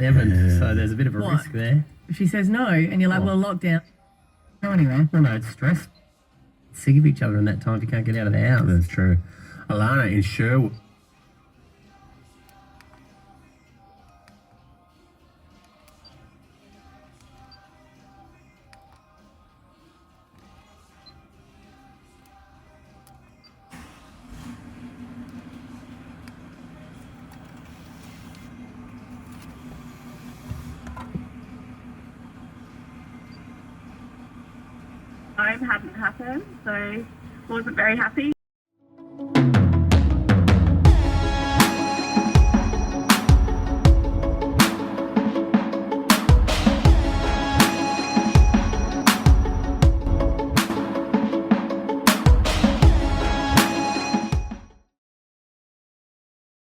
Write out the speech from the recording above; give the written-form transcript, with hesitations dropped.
They haven't, so there's a bit of a What? risk there. If she says no, and you're like, Oh. well, lockdown. Go anywhere. Well, no, it's stress. Sick of each other in that time if you can't get out of the house. That's true. Alana in Sherwood. Hadn't happened, so wasn't very happy.